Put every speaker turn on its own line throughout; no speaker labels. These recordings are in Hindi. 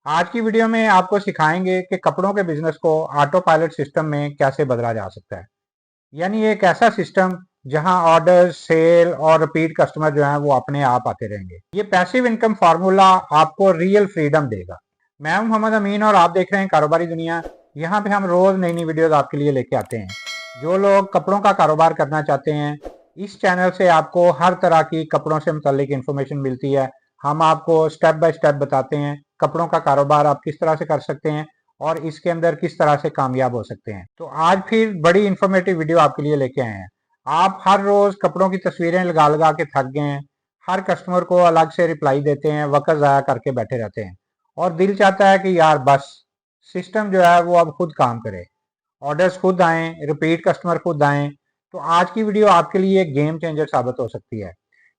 आज की वीडियो में आपको सिखाएंगे कि कपड़ों के बिजनेस को ऑटो पायलट सिस्टम में कैसे बदला जा सकता है। यानी एक ऐसा सिस्टम जहां ऑर्डर, सेल और रिपीट कस्टमर जो है वो अपने आप आते रहेंगे। ये पैसिव इनकम फार्मूला आपको रियल फ्रीडम देगा। मैं हूं मोहम्मद अमीन और आप देख रहे हैं कारोबारी दुनिया। यहाँ पे हम रोज नई नई वीडियोस आपके लिए लेके आते हैं। जो लोग कपड़ों का कारोबार करना चाहते हैं, इस चैनल से आपको हर तरह की कपड़ों से मुतालिक इंफॉर्मेशन मिलती है। हम आपको स्टेप बाय स्टेप बताते हैं कपड़ों का कारोबार आप किस तरह से कर सकते हैं और इसके अंदर किस तरह से कामयाब हो सकते हैं। तो आज फिर बड़ी इंफॉर्मेटिव वीडियो आपके लिए लेके आए हैं। आप हर रोज कपड़ों की तस्वीरें लगा लगा के थक गए हैं, हर कस्टमर को अलग से रिप्लाई देते हैं, वक्त ज़ाया करके बैठे रहते हैं और दिल चाहता है कि यार बस सिस्टम जो है वो अब खुद काम करे, ऑर्डर्स खुद आएँ, रिपीट कस्टमर खुद आएँ। तो आज की वीडियो आपके लिए एक गेम चेंजर साबित हो सकती है,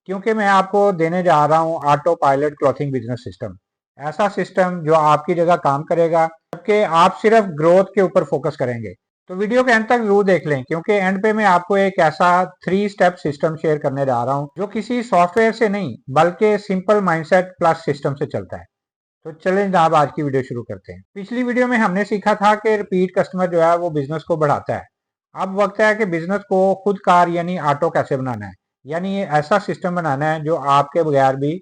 क्योंकि मैं आपको देने जा रहा हूँ auto pilot clothing business system. ऐसा सिस्टम जो आपकी जगह काम करेगा, जबकि आप सिर्फ ग्रोथ के ऊपर फोकस करेंगे। तो वीडियो के एंड तक जरूर देख लें, क्योंकि एंड पे मैं आपको एक ऐसा 3 स्टेप सिस्टम शेयर करने जा रहा हूँ जो किसी सॉफ्टवेयर से नहीं बल्कि सिंपल माइंडसेट प्लस सिस्टम से चलता है। तो चलें जनाब, आज की वीडियो शुरू करते हैं। पिछली वीडियो में हमने सीखा था कि रिपीट कस्टमर जो है वो बिजनेस को बढ़ाता है। अब वक्त है कि बिजनेस को खुद कार यानी ऑटो कैसे बनाना है। यानी ये ऐसा सिस्टम बनाना है जो आपके बगैर भी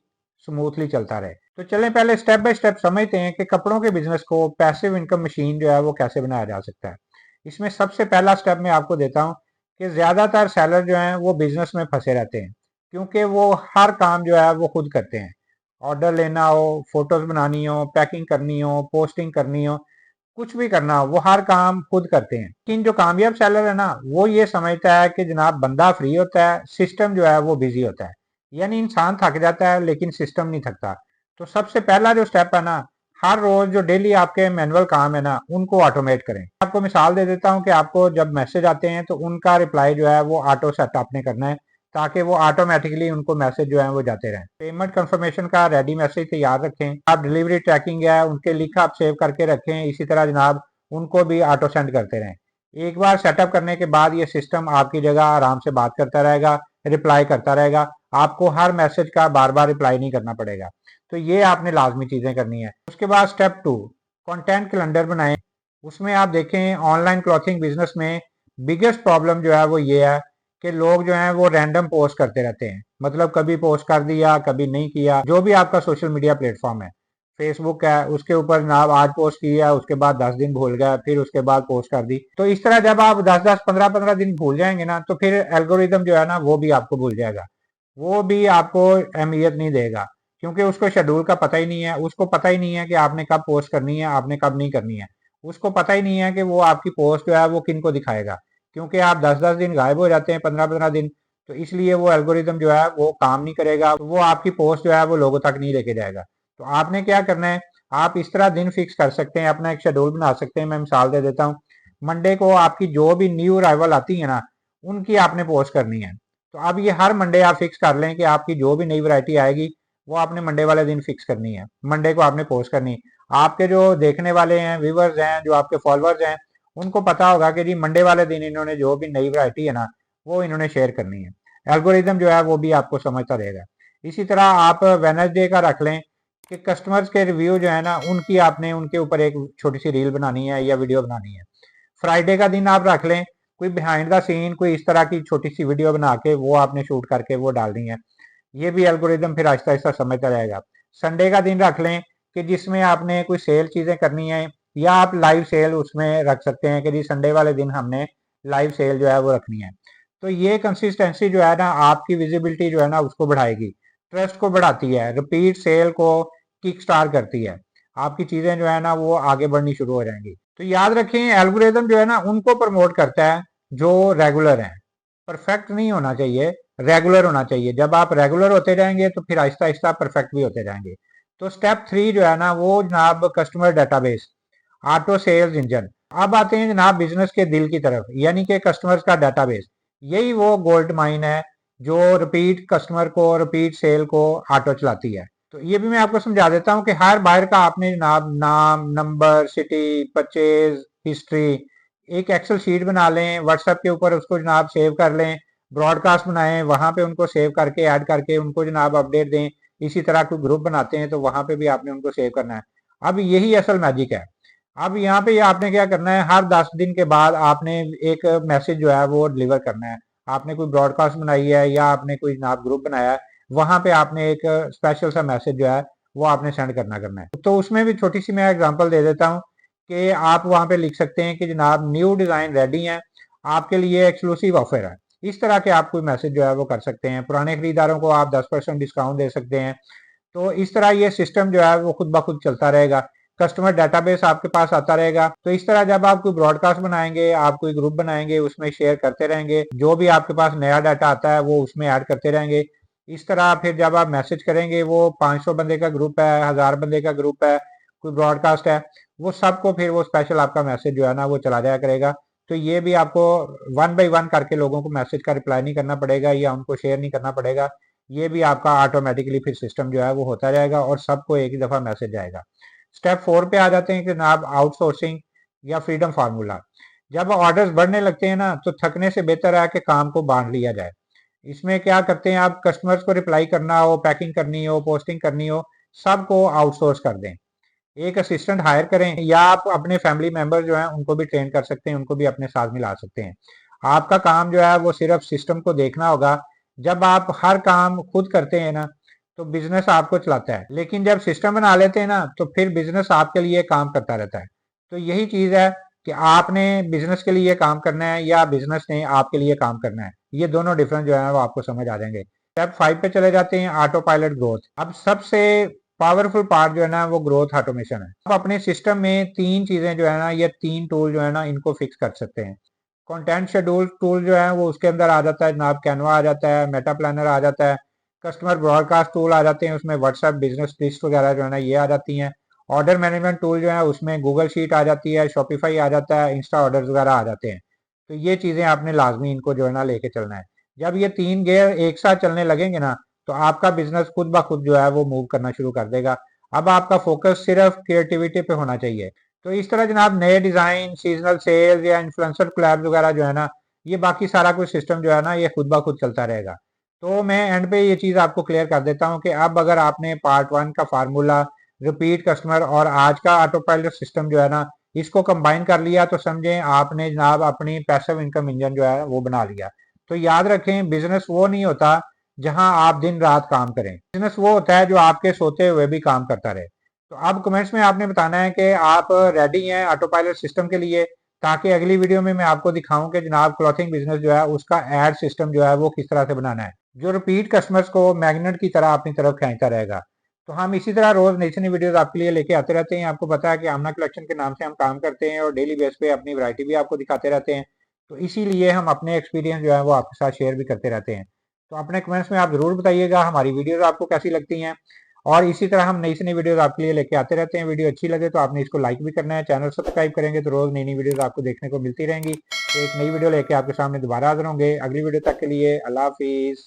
स्मूथली चलता रहे। तो चलें पहले स्टेप बाय स्टेप समझते हैं कि कपड़ों के बिजनेस को पैसिव इनकम मशीन जो है वो कैसे बनाया जा सकता है। इसमें सबसे पहला स्टेप मैं आपको देता हूँ कि ज्यादातर सेलर जो हैं वो बिजनेस में फंसे रहते हैं, क्योंकि वो हर काम जो है वो खुद करते हैं। ऑर्डर लेना हो, फोटोज बनानी हो, पैकिंग करनी हो, पोस्टिंग करनी हो, कुछ भी करना हो, वो हर काम खुद करते हैं। लेकिन जो कामयाब सेलर है ना, वो ये समझता है कि जनाब बंदा फ्री होता है, सिस्टम जो है वो बिजी होता है। यानी इंसान थक जाता है लेकिन सिस्टम नहीं थकता। तो सबसे पहला जो स्टेप है ना, हर रोज जो डेली आपके मैनुअल काम है ना, उनको ऑटोमेट करें। आपको मिसाल दे देता हूँ कि आपको जब मैसेज आते हैं तो उनका रिप्लाई जो है वो ऑटो सेट आपने करना है, ताकि वो ऑटोमेटिकली उनको मैसेज जो है वो जाते रहें। पेमेंट कंफर्मेशन का रेडी मैसेज तैयार रखें। आप डिलीवरी ट्रैकिंग है उनके लिंक आप सेव करके रखें। इसी तरह जनाब उनको भी ऑटो सेंड करते रहें। एक बार सेटअप करने के बाद ये सिस्टम आपकी जगह आराम से बात करता रहेगा, रिप्लाई करता रहेगा। आपको हर मैसेज का बार बार रिप्लाई नहीं करना पड़ेगा। तो ये आपने लाजमी चीजें करनी है। उसके बाद स्टेप 2, कंटेंट कैलेंडर बनाएं। उसमें आप देखें ऑनलाइन क्लॉथिंग बिजनेस में बिगेस्ट प्रॉब्लम जो है वो ये है कि लोग जो हैं वो रैंडम पोस्ट करते रहते हैं। मतलब कभी पोस्ट कर दिया, कभी नहीं किया। जो भी आपका सोशल मीडिया प्लेटफॉर्म है, फेसबुक है, उसके ऊपर जनाब आज पोस्ट किया, उसके बाद 10 दिन भूल गया, फिर उसके बाद पोस्ट कर दी। तो इस तरह जब आप 10-10, 15-15 दिन भूल जाएंगे ना, तो फिर एल्गोरिदम जो है ना वो भी आपको भूल जाएगा, वो भी आपको अहमियत नहीं देगा, क्योंकि उसको शेड्यूल का पता ही नहीं है। उसको पता ही नहीं है कि आपने कब पोस्ट करनी है, आपने कब नहीं करनी है। उसको पता ही नहीं है कि वो आपकी पोस्ट जो है वो किन को दिखाएगा, क्योंकि आप 10-10 दिन गायब हो जाते हैं, 15-15 दिन। तो इसलिए वो एल्गोरिदम जो है वो काम नहीं करेगा, वो आपकी पोस्ट जो है वो लोगों तक नहीं लेके जाएगा। तो आपने क्या करना है, आप इस तरह दिन फिक्स कर सकते हैं, अपना एक शेड्यूल बना सकते हैं। मैं मिसाल दे देता हूँ, मंडे को आपकी जो भी न्यू अराइवल आती है ना, उनकी आपने पोस्ट करनी है। तो अब ये हर मंडे आप फिक्स कर लें कि आपकी जो भी नई वैरायटी आएगी वो आपने मंडे वाले दिन फिक्स करनी है, मंडे को आपने पोस्ट करनी है। आपके जो देखने वाले हैं, व्यूवर्स हैं, जो आपके फॉलोअर्स हैं, उनको पता होगा कि जी मंडे वाले दिन इन्होंने जो भी नई वैरायटी है ना वो इन्होंने शेयर करनी है। एल्गोरिदम जो है वो भी आपको समझता रहेगा। इसी तरह आप वेडनेसडे का रख लें कि कस्टमर्स के रिव्यू जो है ना उनकी आपने उनके ऊपर एक छोटी सी रील बनानी है या वीडियो बनानी है। फ्राइडे का दिन आप रख लें कोई बिहाइंड द सीन, कोई इस तरह की छोटी सी वीडियो बना के वो आपने शूट करके वो डालनी है। ये भी एल्गोरिदम फिर आहिस्ता आहिस्ता समझता रहेगा। संडे का दिन रख लें कि जिसमें आपने कोई सेल चीजें करनी है, या आप लाइव सेल उसमें रख सकते हैं कि जी संडे वाले दिन हमने लाइव सेल जो है वो रखनी है। तो ये कंसिस्टेंसी जो है ना आपकी विजिबिलिटी जो है ना उसको बढ़ाएगी, ट्रस्ट को बढ़ाती है, रिपीट सेल को किक स्टार करती है। आपकी चीजें जो है ना वो आगे बढ़नी शुरू हो जाएंगी। तो याद रखें एल्गोरिदम जो है ना उनको प्रमोट करता है जो रेगुलर हैं। परफेक्ट नहीं होना चाहिए, रेगुलर होना चाहिए। जब आप रेगुलर होते जाएंगे तो फिर आहिस्ता आहिस्ता परफेक्ट भी होते जाएंगे। तो स्टेप 3 जो है ना वो जनाब customer database, auto sales engine. अब आते हैं जनाब बिजनेस के दिल की तरफ, यानी कि कस्टमर्स का डेटाबेस। यही वो गोल्ड माइन है जो रिपीट कस्टमर को, रिपीट सेल को ऑटो चलाती है। तो ये भी मैं आपको समझा देता हूँ कि हर बायर का आपने जनाब नाम, नंबर, सिटी, परचेज हिस्ट्री एक एक्सेल शीट बना लें, व्हाट्सएप के ऊपर उसको जनाब सेव कर लें, ब्रॉडकास्ट बनाएं, वहां पे उनको सेव करके ऐड करके उनको जनाब अपडेट दें। इसी तरह कोई ग्रुप बनाते हैं तो वहां पे भी आपने उनको सेव करना है। अब यही असल मैजिक है। अब यहाँ पे आपने क्या करना है, हर 10 दिन के बाद आपने एक मैसेज जो है वो डिलीवर करना है। आपने कोई ब्रॉडकास्ट बनाई है या आपने कोई जनाब ग्रुप बनाया है, वहां पे आपने एक स्पेशल सा मैसेज जो है वो आपने सेंड करना है। तो उसमें भी छोटी सी मैं एग्जांपल दे देता हूँ कि आप वहां पे लिख सकते हैं कि जनाब न्यू डिजाइन रेडी है, आपके लिए एक्सक्लूसिव ऑफर है। इस तरह के आप कोई मैसेज जो है वो कर सकते हैं। पुराने खरीदारों को आप 10% डिस्काउंट दे सकते हैं। तो इस तरह ये सिस्टम जो है वो खुद ब खुद चलता रहेगा। कस्टमर डेटाबेस आपके पास आता रहेगा। तो इस तरह जब आप कोई ब्रॉडकास्ट बनाएंगे, आप कोई ग्रुप बनाएंगे, उसमें शेयर करते रहेंगे, जो भी आपके पास नया डाटा आता है वो उसमें ऐड करते रहेंगे। इस तरह फिर जब आप मैसेज करेंगे, वो 500 बंदे का ग्रुप है, 1000 बंदे का ग्रुप है, कोई ब्रॉडकास्ट है, वो सबको फिर वो स्पेशल आपका मैसेज जो है ना वो चला जाया करेगा। तो ये भी आपको 1 बाय 1 करके लोगों को मैसेज का रिप्लाई नहीं करना पड़ेगा या उनको शेयर नहीं करना पड़ेगा। ये भी आपका ऑटोमेटिकली फिर सिस्टम जो है वो होता जाएगा और सबको एक ही दफा मैसेज जाएगा। स्टेप 4 पे आ जाते हैं कि जनाब आउटसोर्सिंग या फ्रीडम फार्मूला। जब ऑर्डर्स बढ़ने लगते हैं ना, तो थकने से बेहतर है कि काम को बांट लिया जाए। इसमें क्या करते हैं, आप कस्टमर्स को रिप्लाई करना हो, पैकिंग करनी हो, पोस्टिंग करनी हो, सबको आउटसोर्स कर दें। एक असिस्टेंट हायर करें या आप अपने फैमिली मेंबर जो हैं उनको भी ट्रेन कर सकते हैं, उनको भी अपने साथ मिला सकते हैं। आपका काम जो है वो सिर्फ सिस्टम को देखना होगा। जब आप हर काम खुद करते हैं ना, तो बिजनेस आपको चलाता है, लेकिन जब सिस्टम बना लेते हैं ना, तो फिर बिजनेस आपके लिए काम करता रहता है। तो यही चीज है कि आपने बिजनेस के लिए काम करना है या बिजनेस ने आपके लिए काम करना है। ये दोनों डिफरेंस जो है वो आपको समझ आ जाएंगे। स्टेप 5 पे चले जाते हैं, ऑटो पायलट ग्रोथ। अब सबसे पावरफुल पार्ट जो है ना वो ग्रोथ ऑटोमेशन है। आप अपने सिस्टम में 3 चीजें जो है ना, ये 3 टूल जो है ना, इनको फिक्स कर सकते हैं। कंटेंट शेड्यूल टूल जो है वो उसके अंदर आ जाता है जनाब, कैनवा आ जाता है, मेटा प्लानर आ जाता है, कस्टमर ब्रॉडकास्ट टूल आ जाते हैं, उसमें व्हाट्सएप बिजनेस लिस्ट वगैरह जो है ना ये आ जाती हैं। ऑर्डर मैनेजमेंट टूल जो है उसमें गूगल शीट आ जाती है, शॉपिफाई आ जाता है, इंस्टा ऑर्डर्स वगैरह आ जाते हैं। तो ये चीजें आपने लाजमी इनको जो है ना लेके चलना है। जब ये 3 गियर एक साथ चलने लगेंगे ना, तो आपका बिजनेस खुद ब खुद जो है वो मूव करना शुरू कर देगा। अब आपका फोकस सिर्फ क्रिएटिविटी पे होना चाहिए। तो इस तरह जनाब नए डिजाइन, सीजनल सेल्स या इन्फ्लुएंसर कोलैब्स वगैरह जो है ना, ये बाकी सारा कुछ सिस्टम जो है ना ये खुद ब खुद चलता रहेगा। तो मैं एंड पे ये चीज आपको क्लियर कर देता हूँ कि अब अगर आपने पार्ट 1 का फार्मूला, रिपीट कस्टमर और आज का ऑटो पायलट सिस्टम जो है ना, इसको कंबाइन कर लिया, तो समझें आपने जनाब अपनी पैसिव इनकम इंजन जो है वो बना लिया। तो याद रखें, बिजनेस वो नहीं होता जहां आप दिन रात काम करें। बिजनेस वो होता है जो आपके सोते हुए भी काम करता रहे। तो अब कमेंट्स में आपने बताना है कि आप रेडी हैं ऑटो पायलट सिस्टम के लिए, ताकि अगली वीडियो में मैं आपको दिखाऊं कि जनाब क्लॉथिंग बिजनेस जो है उसका एड सिस्टम जो है वो किस तरह से बनाना है, जो रिपीट कस्टमर्स को मैग्नेट की तरह अपनी तरफ खींचता रहेगा। तो हम इसी तरह रोज नई से नई वीडियोस आपके लिए लेके आते रहते हैं। आपको पता है कि आमना कलेक्शन के नाम से हम काम करते हैं और डेली बेस पे अपनी वैरायटी भी आपको दिखाते रहते हैं। तो इसीलिए हम अपने एक्सपीरियंस जो है वो आपके साथ शेयर भी करते रहते हैं। तो अपने कमेंट्स में आप जरूर बताइएगा हमारी वीडियोस आपको कैसी लगती हैं। और इसी तरह हम नई से नई वीडियोस आपके लिए लेके आते रहते हैं। वीडियो अच्छी लगे तो आपने इसको लाइक भी करना है, चैनल सब्सक्राइब करेंगे तो रोज नई नई वीडियोस आपको देखने को मिलती रहेंगी। तो एक नई वीडियो लेके आपके सामने दोबारा हाजिर होंगे। अगली वीडियो तक के लिए अल्लाह हाफिज।